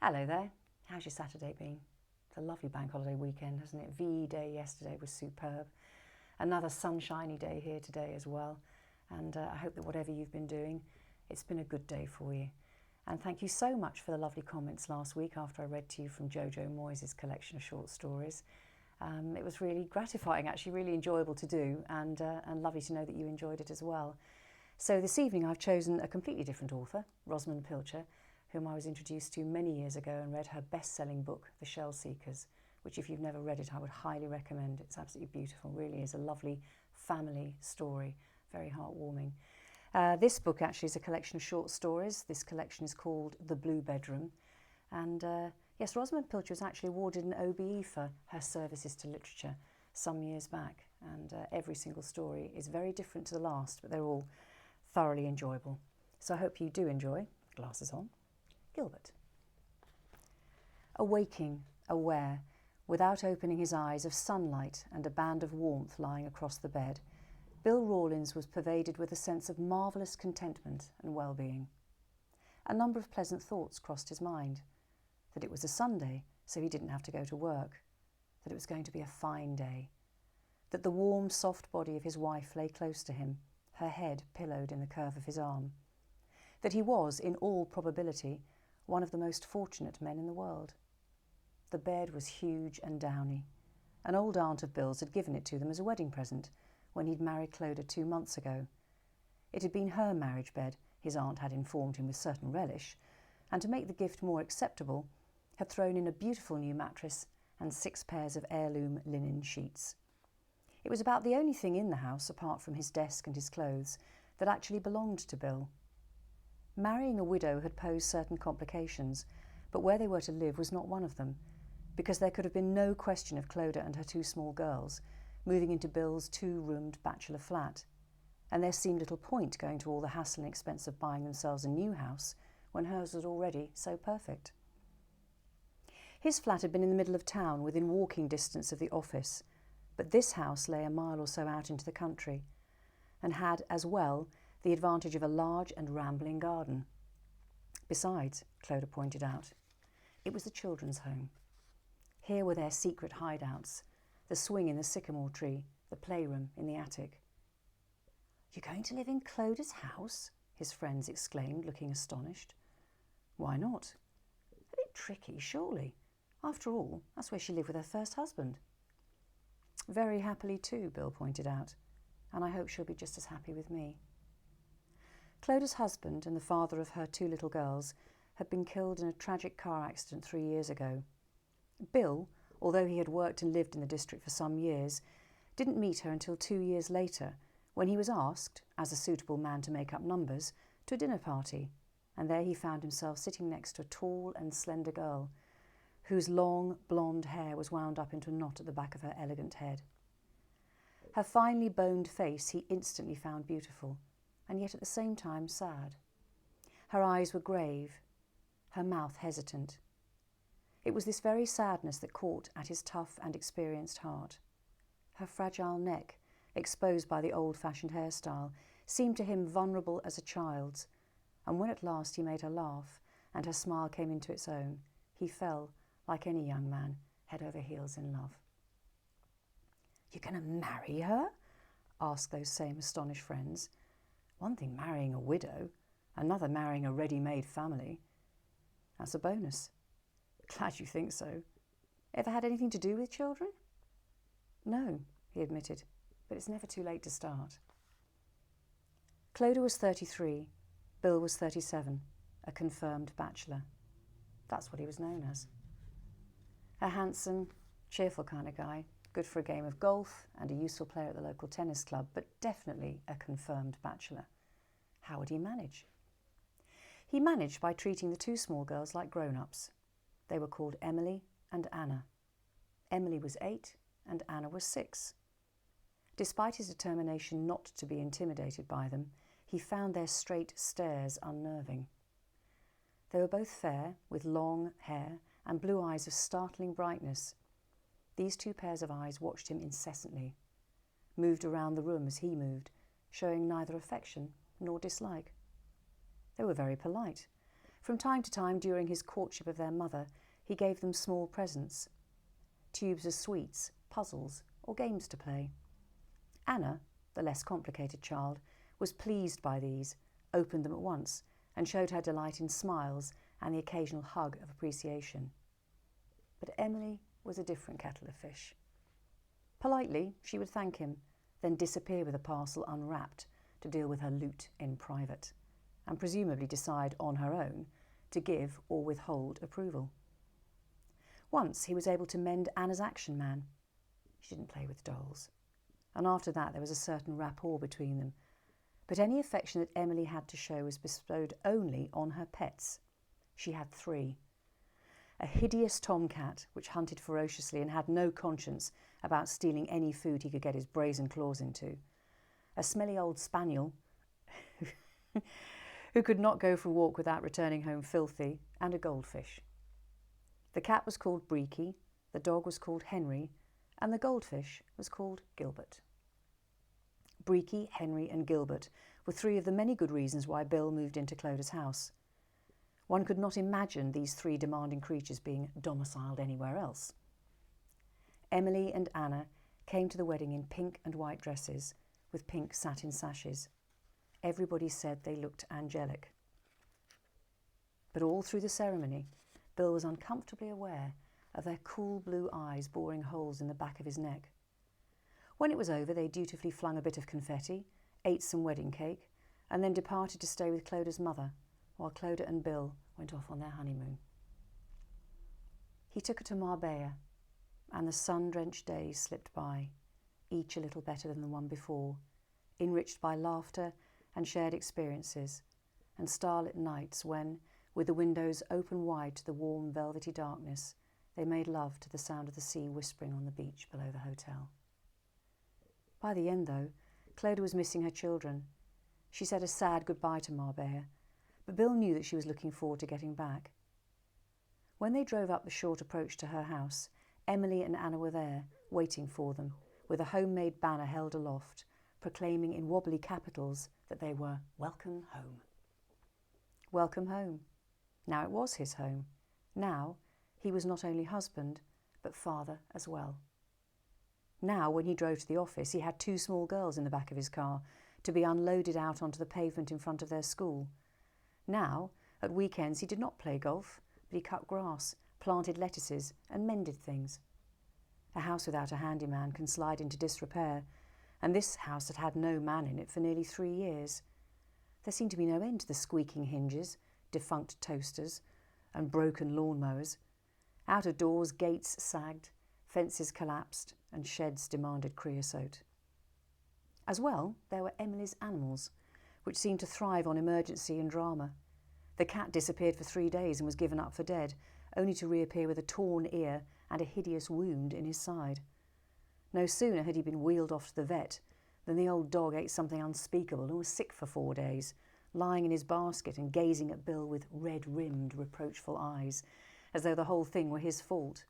Hello there. How's your Saturday been? It's a lovely bank holiday weekend, hasn't it? VE Day yesterday was superb. Another sunshiny day here today as well. And I hope that whatever you've been doing, it's been a good day for you. And thank you so much for the lovely comments last week after I read to you from Jojo Moyes' collection of short stories. It was really gratifying, actually really enjoyable to do, and lovely to know that you enjoyed it as well. So this evening I've chosen a completely different author, Rosamunde Pilcher, whom I was introduced to many years ago and read her best-selling book, The Shell Seekers, which if you've never read it I would highly recommend. It's absolutely beautiful, really is a lovely family story, very heartwarming. This book actually is a collection of short stories. This collection is called The Blue Bedroom, and yes, Rosamunde Pilcher was actually awarded an OBE for her services to literature some years back, and every single story is very different to the last, but they're all thoroughly enjoyable. So I hope you do enjoy. Glasses on. Gilbert. Awaking, aware, without opening his eyes, of sunlight and a band of warmth lying across the bed, Bill Rawlins was pervaded with a sense of marvellous contentment and well-being. A number of pleasant thoughts crossed his mind. That it was a Sunday, so he didn't have to go to work. That it was going to be a fine day. That the warm, soft body of his wife lay close to him, her head pillowed in the curve of his arm. That he was, in all probability, one of the most fortunate men in the world. The bed was huge and downy. An old aunt of Bill's had given it to them as a wedding present when he'd married Clodagh 2 months ago. It had been her marriage bed, his aunt had informed him with certain relish, and to make the gift more acceptable, had thrown in a beautiful new mattress and 6 pairs of heirloom linen sheets. It was about the only thing in the house, apart from his desk and his clothes, that actually belonged to Bill. Marrying a widow had posed certain complications, but where they were to live was not one of them, because there could have been no question of Clodagh and her 2 small girls moving into Bill's 2-roomed bachelor flat, and there seemed little point going to all the hassle and expense of buying themselves a new house when hers was already so perfect. His flat had been in the middle of town, within walking distance of the office, but this house lay a mile or so out into the country, and had, as well, the advantage of a large and rambling garden. Besides, Clodagh pointed out, it was the children's home. Here were their secret hideouts, the swing in the sycamore tree, the playroom in the attic. "You're going to live in Clodagh's house?" his friends exclaimed, looking astonished. "Why not? A bit tricky, surely. After all, that's where she lived with her first husband." "Very happily too," Bill pointed out, "and I hope she'll be just as happy with me." Clodagh's husband and the father of her 2 little girls had been killed in a tragic car accident 3 years ago. Bill, although he had worked and lived in the district for some years, didn't meet her until 2 years later, when he was asked, as a suitable man to make up numbers, to a dinner party, and there he found himself sitting next to a tall and slender girl, whose long blonde hair was wound up into a knot at the back of her elegant head. Her finely boned face he instantly found beautiful, and yet at the same time sad. Her eyes were grave, her mouth hesitant. It was this very sadness that caught at his tough and experienced heart. Her fragile neck, exposed by the old-fashioned hairstyle, seemed to him vulnerable as a child's, and when at last he made her laugh and her smile came into its own, he fell, like any young man, head over heels in love. "You're going to marry her?" asked those same astonished friends. One thing marrying a widow, another marrying a ready-made family. That's a bonus. "Glad you think so. Ever had anything to do with children?" "No," he admitted, "but it's never too late to start." Clodagh was 33, Bill was 37, a confirmed bachelor. That's what he was known as. A handsome, cheerful kind of guy, good for a game of golf and a useful player at the local tennis club, but definitely a confirmed bachelor. How would he manage? He managed by treating the 2 small girls like grown-ups. They were called Emily and Anna. Emily was 8 and Anna was 6. Despite his determination not to be intimidated by them, he found their straight stares unnerving. They were both fair, with long hair and blue eyes of startling brightness. These 2 pairs of eyes watched him incessantly, moved around the room as he moved, showing neither affection nor dislike. They were very polite, From time to time during his courtship of their mother, he gave them small presents, tubes of sweets, puzzles, or games to play. Anna, the less complicated child, was pleased by these, opened them at once, and showed her delight in smiles and the occasional hug of appreciation. But Emily was a different kettle of fish. Politely, she would thank him, then disappear with a parcel unwrapped to deal with her loot in private, and presumably decide on her own to give or withhold approval. Once he was able to mend Anna's Action Man. She didn't play with dolls. And after that there was a certain rapport between them. But any affection that Emily had to show was bestowed only on her pets. She had 3. A hideous tomcat, which hunted ferociously and had no conscience about stealing any food he could get his brazen claws into. A smelly old spaniel who could not go for a walk without returning home filthy, and a goldfish. The cat was called Breeky, the dog was called Henry, and the goldfish was called Gilbert. Breeky, Henry and Gilbert were 3 of the many good reasons why Bill moved into Clodagh's house. One could not imagine these 3 demanding creatures being domiciled anywhere else. Emily and Anna came to the wedding in pink and white dresses with pink satin sashes. Everybody said they looked angelic. But all through the ceremony, Bill was uncomfortably aware of their cool blue eyes boring holes in the back of his neck. When it was over, they dutifully flung a bit of confetti, ate some wedding cake, and then departed to stay with Clodagh's mother, while Clodagh and Bill went off on their honeymoon. He took her to Marbella, and the sun-drenched days slipped by, each a little better than the one before, enriched by laughter and shared experiences, and starlit nights when, with the windows open wide to the warm velvety darkness, they made love to the sound of the sea whispering on the beach below the hotel. By the end, though, Clodagh was missing her children. She said a sad goodbye to Marbella, but Bill knew that she was looking forward to getting back. When they drove up the short approach to her house, Emily and Anna were there, waiting for them, with a homemade banner held aloft, proclaiming in wobbly capitals that they were welcome home. Welcome home. Now it was his home. Now he was not only husband, but father as well. Now, when he drove to the office, he had 2 small girls in the back of his car to be unloaded out onto the pavement in front of their school. Now, at weekends, he did not play golf, but he cut grass, planted lettuces, and mended things. A house without a handyman can slide into disrepair, and this house had had no man in it for nearly 3 years. There seemed to be no end to the squeaking hinges, defunct toasters, and broken lawnmowers. Out of doors, gates sagged, fences collapsed, and sheds demanded creosote. As well, there were Emily's animals, which seemed to thrive on emergency and drama. The cat disappeared for 3 days and was given up for dead, only to reappear with a torn ear and a hideous wound in his side. No sooner had he been wheeled off to the vet than the old dog ate something unspeakable and was sick for 4 days, lying in his basket and gazing at Bill with red-rimmed, reproachful eyes, as though the whole thing were his fault.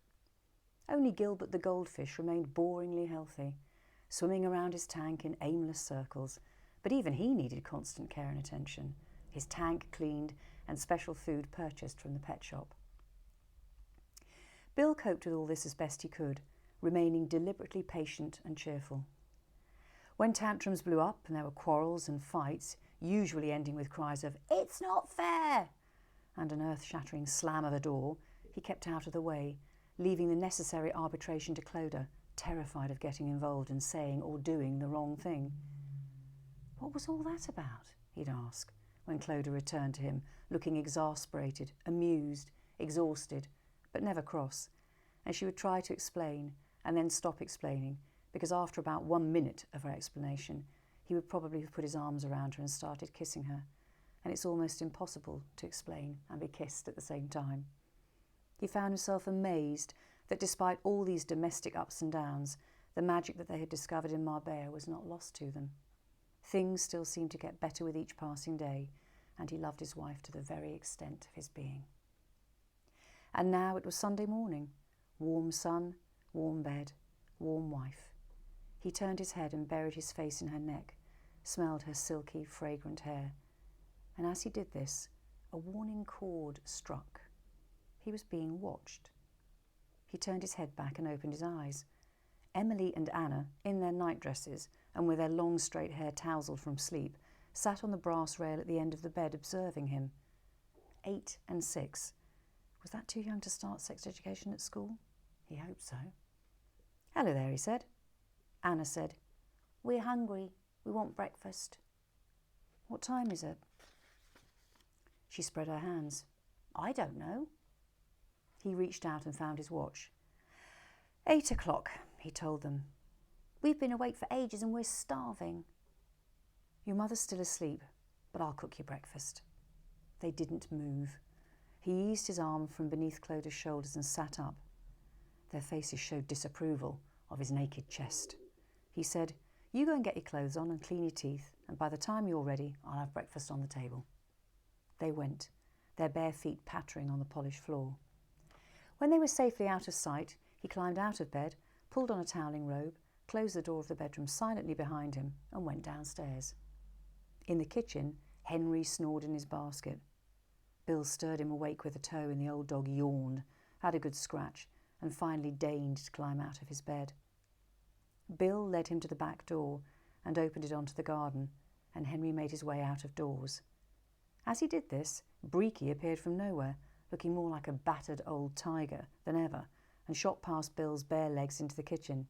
Only Gilbert the goldfish remained boringly healthy, swimming around his tank in aimless circles, but even he needed constant care and attention, his tank cleaned and special food purchased from the pet shop. Bill coped with all this as best he could, remaining deliberately patient and cheerful. When tantrums blew up and there were quarrels and fights, usually ending with cries of "It's not fair!" and an earth-shattering slam of a door, he kept out of the way, leaving the necessary arbitration to Clodagh, terrified of getting involved and saying or doing the wrong thing. "What was all that about?" he'd ask, when Clodagh returned to him, looking exasperated, amused, exhausted, but never cross, and she would try to explain and then stop explaining, because after about 1 minute of her explanation, he would probably have put his arms around her and started kissing her, and it's almost impossible to explain and be kissed at the same time. He found himself amazed that despite all these domestic ups and downs, the magic that they had discovered in Marbella was not lost to them. Things still seemed to get better with each passing day, and he loved his wife to the very extent of his being. And now it was Sunday morning. Warm sun, warm bed, warm wife. He turned his head and buried his face in her neck, smelled her silky, fragrant hair. And as he did this, a warning chord struck. He was being watched. He turned his head back and opened his eyes. Emily and Anna, in their nightdresses and with their long straight hair tousled from sleep, sat on the brass rail at the end of the bed observing him. 8 and 6. Was that too young to start sex education at school? He hoped so. "Hello there," he said. Anna said, "We're hungry. We want breakfast." "What time is it?" She spread her hands. "I don't know." He reached out and found his watch. 8 o'clock, he told them. "We've been awake for ages and we're starving." "Your mother's still asleep, but I'll cook you breakfast." They didn't move. He eased his arm from beneath Clodagh's shoulders and sat up. Their faces showed disapproval of his naked chest. He said, "You go and get your clothes on and clean your teeth, and by the time you're ready, I'll have breakfast on the table." They went, their bare feet pattering on the polished floor. When they were safely out of sight, he climbed out of bed, pulled on a toweling robe, closed the door of the bedroom silently behind him, and went downstairs. In the kitchen, Henry snored in his basket. Bill stirred him awake with a toe, and the old dog yawned, had a good scratch, and finally deigned to climb out of his bed. Bill led him to the back door and opened it onto the garden, and Henry made his way out of doors. As he did this, Breeky appeared from nowhere, looking more like a battered old tiger than ever, and shot past Bill's bare legs into the kitchen.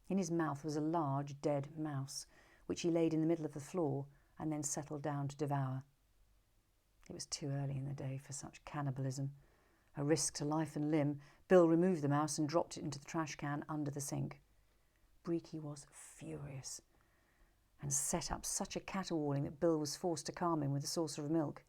In his mouth was a large dead mouse, which he laid in the middle of the floor and then settled down to devour. It was too early in the day for such cannibalism. A risk to life and limb, Bill removed the mouse and dropped it into the trash can under the sink. Breeky was furious and set up such a caterwauling that Bill was forced to calm him with a saucer of milk.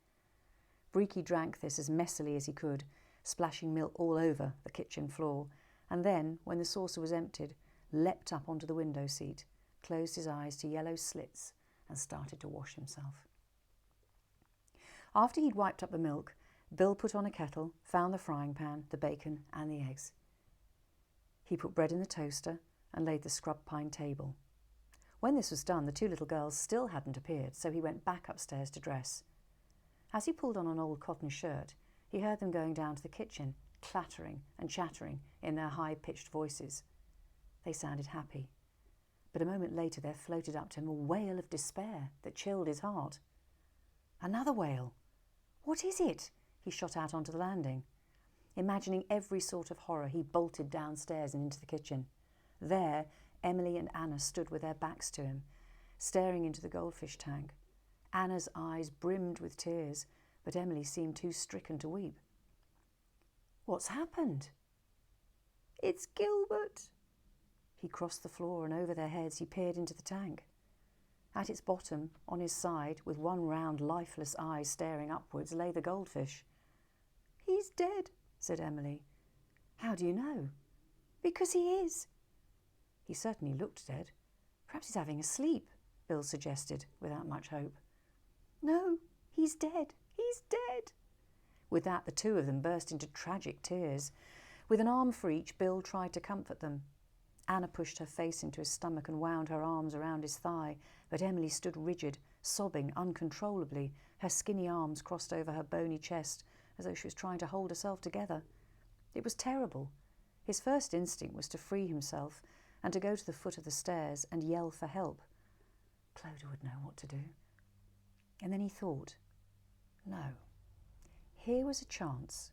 Breeky drank this as messily as he could, splashing milk all over the kitchen floor, and then, when the saucer was emptied, leapt up onto the window seat, closed his eyes to yellow slits, and started to wash himself. After he'd wiped up the milk, Bill put on a kettle, found the frying pan, the bacon and the eggs. He put bread in the toaster and laid the scrub pine table. When this was done, the two little girls still hadn't appeared, so he went back upstairs to dress. As he pulled on an old cotton shirt, he heard them going down to the kitchen, clattering and chattering in their high-pitched voices. They sounded happy, but a moment later there floated up to him a wail of despair that chilled his heart. Another wail. "What is it?" he shot out onto the landing. Imagining every sort of horror, he bolted downstairs and into the kitchen. There, Emily and Anna stood with their backs to him, staring into the goldfish tank. Anna's eyes brimmed with tears, but Emily seemed too stricken to weep. "What's happened?" "It's Gilbert." He crossed the floor, and over their heads he peered into the tank. At its bottom, on his side, with one round, lifeless eye staring upwards, lay the goldfish. "He's dead," said Emily. "How do you know?" "Because he is." "He certainly looked dead. Perhaps he's having a sleep," Bill suggested, without much hope. "No, he's dead. He's dead." With that, the two of them burst into tragic tears. With an arm for each, Bill tried to comfort them. Anna pushed her face into his stomach and wound her arms around his thigh, but Emily stood rigid, sobbing uncontrollably, her skinny arms crossed over her bony chest, as though she was trying to hold herself together. It was terrible. His first instinct was to free himself and to go to the foot of the stairs and yell for help. Clodagh would know what to do. And then he thought, no. Here was a chance,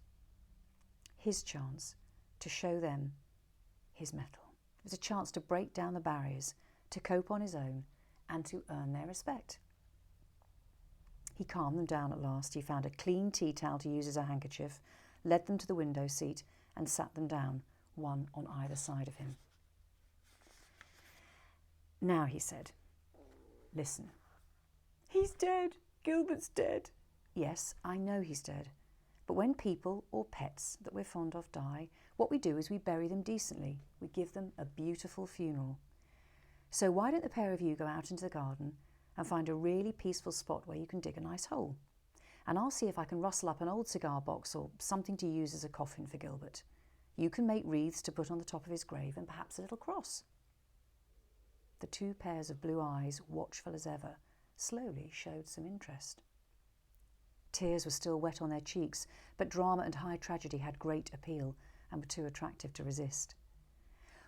his chance, to show them his mettle. It was a chance to break down the barriers, to cope on his own, and to earn their respect. He calmed them down at last. He found a clean tea towel to use as a handkerchief, led them to the window seat, and sat them down, one on either side of him. "Now," he said, "listen. He's dead. Gilbert's dead." "Yes, I know he's dead. But when people or pets that we're fond of die, what we do is we bury them decently. We give them a beautiful funeral. So why don't the pair of you go out into the garden and find a really peaceful spot where you can dig a nice hole? And I'll see if I can rustle up an old cigar box or something to use as a coffin for Gilbert. You can make wreaths to put on the top of his grave and perhaps a little cross." The two pairs of blue eyes, watchful as ever, slowly showed some interest. Tears were still wet on their cheeks, but drama and high tragedy had great appeal and were too attractive to resist.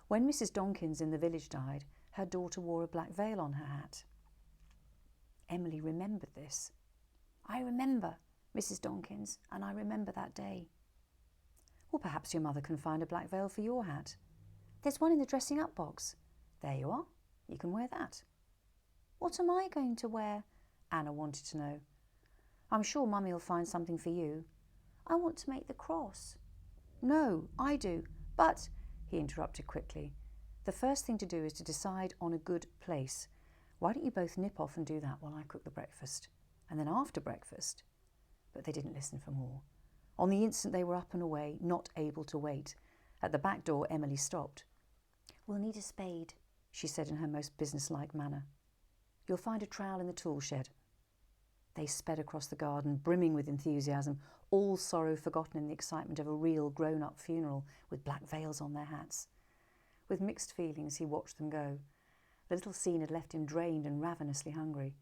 When Mrs. Donkins in the village died, her daughter wore a black veil on her hat. Emily remembered this. "I remember, Mrs. Donkins, and I remember that day." "Well, perhaps your mother can find a black veil for your hat." "There's one in the dressing-up box." "There you are. You can wear that." "What am I going to wear?" Anna wanted to know. "I'm sure Mummy will find something for you." "I want to make the cross." "No, I do. But," he interrupted quickly, "the first thing to do is to decide on a good place. Why don't you both nip off and do that while I cook the breakfast? And then after breakfast—" But they didn't listen for more. On the instant they were up and away, not able to wait. At the back door, Emily stopped. "We'll need a spade," she said in her most businesslike manner. "You'll find a trowel in the tool shed." They sped across the garden, brimming with enthusiasm, all sorrow forgotten in the excitement of a real grown-up funeral with black veils on their hats. With mixed feelings, he watched them go. The little scene had left him drained and ravenously hungry.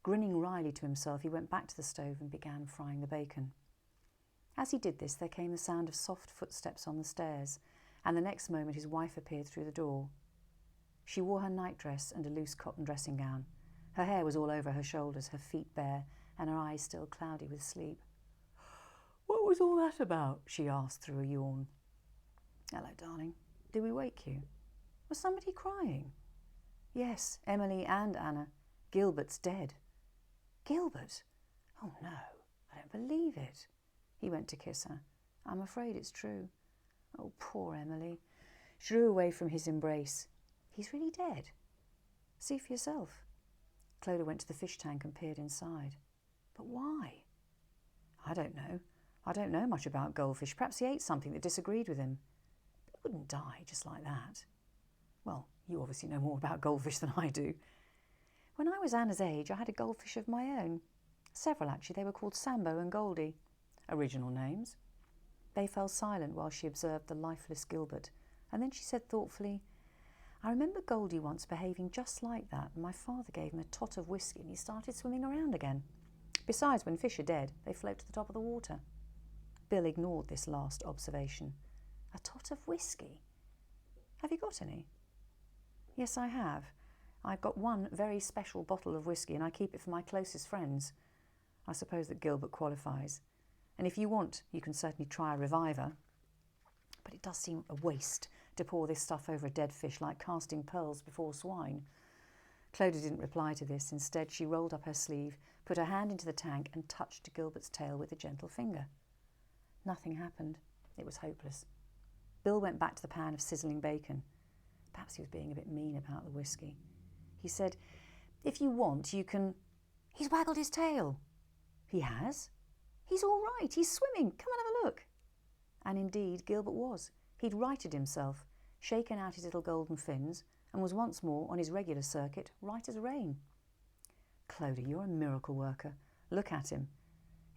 Grinning wryly to himself, he went back to the stove and began frying the bacon. As he did this, there came the sound of soft footsteps on the stairs, and the next moment his wife appeared through the door. She wore her nightdress and a loose cotton dressing gown. Her hair was all over her shoulders, her feet bare, and her eyes still cloudy with sleep. "What was all that about?" she asked through a yawn. "Hello, darling. Did we wake you? Was somebody crying?" "Yes, Emily and Anna. Gilbert's dead." "Gilbert? Oh no, I don't believe it." He went to kiss her. "I'm afraid it's true." "Oh, poor Emily." She drew away from his embrace. "He's really dead? See for yourself." Clodagh went to the fish tank and peered inside. "But why?" "I don't know. I don't know much about goldfish. Perhaps he ate something that disagreed with him. But he wouldn't die just like that." "Well, you obviously know more about goldfish than I do." "When I was Anna's age, I had a goldfish of my own. Several, actually. They were called Sambo and Goldie." Original names. They fell silent while she observed the lifeless Gilbert, and then she said thoughtfully, "I remember Goldie once behaving just like that, and my father gave him a tot of whiskey and he started swimming around again. Besides, when fish are dead, they float to the top of the water." Bill ignored this last observation. "A tot of whiskey? Have you got any?" "Yes, I have. I've got one very special bottle of whiskey and I keep it for my closest friends." I suppose that Gilbert qualifies. "And if you want, you can certainly try a reviver. But it does seem a waste to pour this stuff over a dead fish like casting pearls before swine." Clodagh didn't reply to this. Instead, she rolled up her sleeve, put her hand into the tank and touched Gilbert's tail with a gentle finger. Nothing happened. It was hopeless. Bill went back to the pan of sizzling bacon. Perhaps he was being a bit mean about the whiskey. He said, "If you want, you can—" "He's waggled his tail." "He has? He's all right. He's swimming. Come and have a look." And indeed, Gilbert was. He'd righted himself, shaken out his little golden fins, and was once more on his regular circuit, right as rain. "Clodagh, you're a miracle worker. Look at him."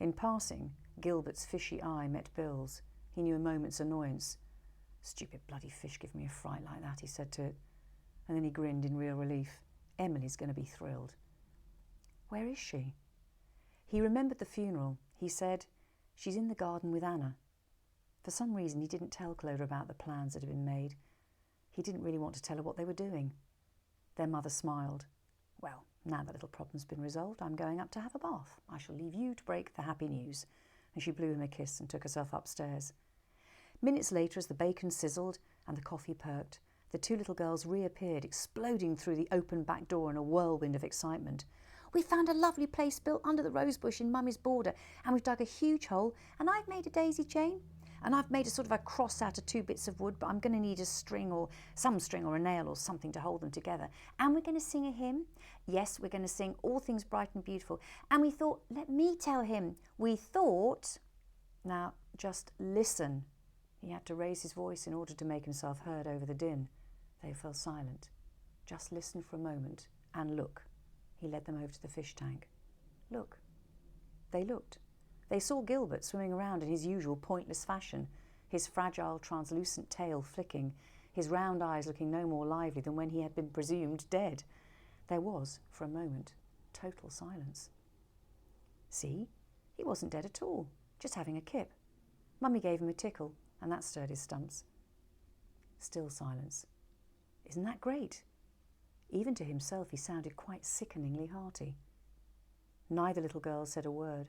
In passing, Gilbert's fishy eye met Bill's. He knew a moment's annoyance. "Stupid bloody fish give me a fright like that," he said to it. And then he grinned in real relief. Emily's going to be thrilled. "Where is she?" He remembered the funeral. He said, "She's in the garden with Anna." For some reason, he didn't tell Clodagh about the plans that had been made. He didn't really want to tell her what they were doing. Their mother smiled. "Well, now that little problem's been resolved, I'm going up to have a bath. I shall leave you to break the happy news." And she blew him a kiss and took herself upstairs. Minutes later, as the bacon sizzled and the coffee perked, the two little girls reappeared, exploding through the open back door in a whirlwind of excitement. "We found a lovely place built under the rose bush in Mummy's border, and we've dug a huge hole, and I've made a daisy chain. And I've made a sort of a cross out of 2 bits of wood, but I'm going to need a string or some string or a nail or something to hold them together. And we're going to sing a hymn. Yes, we're going to sing All Things Bright and Beautiful. And we thought, let me tell him, we thought..." Now, just listen. He had to raise his voice in order to make himself heard over the din. They fell silent. "Just listen for a moment and look." He led them over to the fish tank. "Look." They looked. They saw Gilbert swimming around in his usual pointless fashion, his fragile, translucent tail flicking, his round eyes looking no more lively than when he had been presumed dead. There was, for a moment, total silence. "See? He wasn't dead at all, just having a kip. Mummy gave him a tickle, and that stirred his stumps. Still silence. Isn't that great? Even to himself he sounded quite sickeningly hearty. Neither little girl said a word.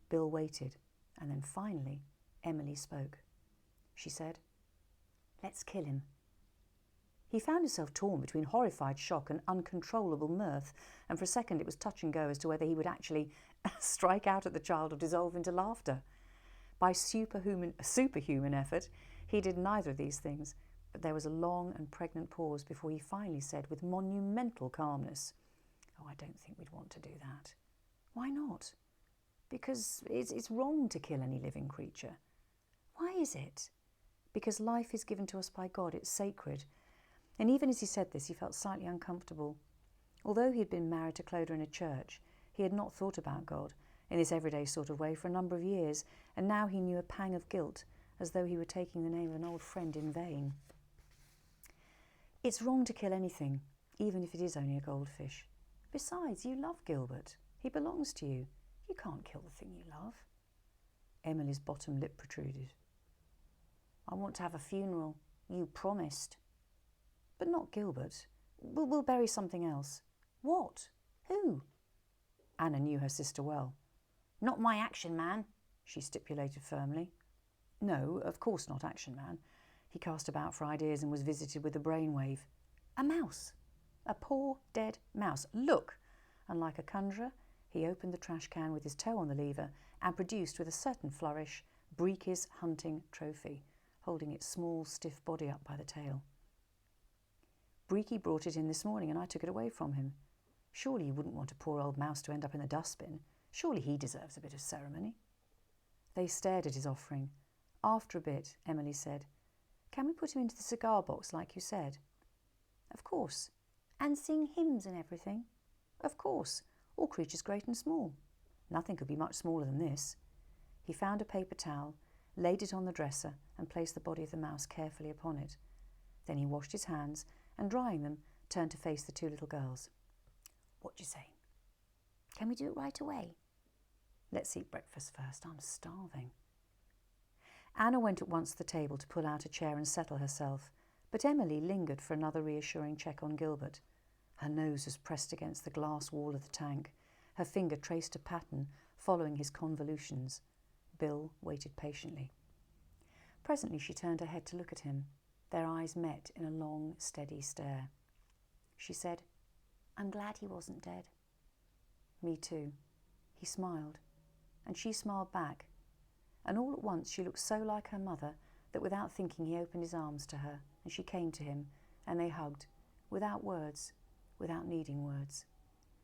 Bill waited, and then finally Emily spoke. She said, "Let's kill him." He found himself torn between horrified shock and uncontrollable mirth, and for a second it was touch and go as to whether he would actually strike out at the child or dissolve into laughter. By superhuman effort, he did neither of these things, but there was a long and pregnant pause before he finally said with monumental calmness, "Oh, I don't think we'd want to do that." "Why not?" "Because it's wrong to kill any living creature." "Why is it?" "Because life is given to us by God, it's sacred." And even as he said this, he felt slightly uncomfortable. Although he had been married to Clodagh in a church, he had not thought about God in this everyday sort of way for a number of years, and now he knew a pang of guilt, as though he were taking the name of an old friend in vain. "It's wrong to kill anything, even if it is only a goldfish. Besides, you love Gilbert. He belongs to you. You can't kill the thing you love." Emily's bottom lip protruded. "I want to have a funeral. You promised." "But not Gilbert. We'll bury something else." "What? Who?" Anna knew her sister well. "Not my Action Man," she stipulated firmly. No, of course not Action Man. He cast about for ideas and was visited with a brainwave. "A mouse. A poor, dead mouse. Look!" And like a conjurer, he opened the trash can with his toe on the lever and produced with a certain flourish Breeky's hunting trophy, holding its small, stiff body up by the tail. "Breeky brought it in this morning and I took it away from him. Surely you wouldn't want a poor old mouse to end up in the dustbin. Surely he deserves a bit of ceremony." They stared at his offering. After a bit, Emily said, "Can we put him into the cigar box like you said?" "Of course." "And sing hymns and everything?" "Of course. All creatures great and small." Nothing could be much smaller than this. He found a paper towel, laid it on the dresser and placed the body of the mouse carefully upon it. Then he washed his hands and, drying them, turned to face the two little girls. "What do you say?" "Can we do it right away?" "Let's eat breakfast first. I'm starving." Anna went at once to the table to pull out a chair and settle herself, but Emily lingered for another reassuring check on Gilbert. Her nose was pressed against the glass wall of the tank. Her finger traced a pattern following his convolutions. Bill waited patiently. Presently she turned her head to look at him. Their eyes met in a long, steady stare. She said, "I'm glad he wasn't dead." "Me too." He smiled, and she smiled back, and all at once she looked so like her mother that without thinking he opened his arms to her, and she came to him, and they hugged, without words, without needing words.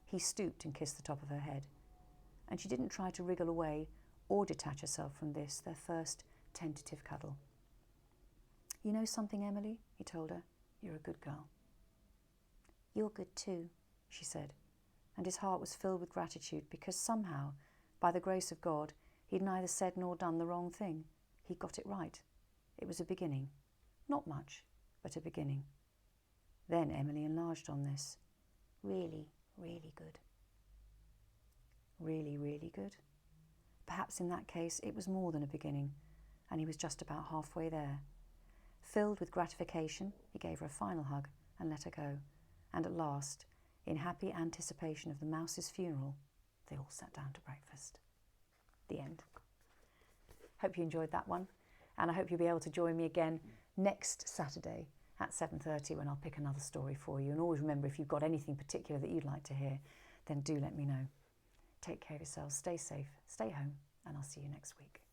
He stooped and kissed the top of her head, and she didn't try to wriggle away or detach herself from this, their first tentative cuddle. "You know something, Emily?" he told her. "You're a good girl." "You're good too," she said, and his heart was filled with gratitude because somehow, by the grace of God, he'd neither said nor done the wrong thing. He got it right. It was a beginning. Not much, but a beginning. Then Emily enlarged on this. "Really, really good." Really, really good? Perhaps in that case it was more than a beginning, and he was just about halfway there. Filled with gratification, he gave her a final hug and let her go, and at last, in happy anticipation of the mouse's funeral, they all sat down to breakfast. The end. Hope you enjoyed that one, and I hope you'll be able to join me again next Saturday at 7:30 when I'll pick another story for you. And always remember, if you've got anything particular that you'd like to hear, then do let me know. Take care of yourselves, stay safe, stay home, and I'll see you next week.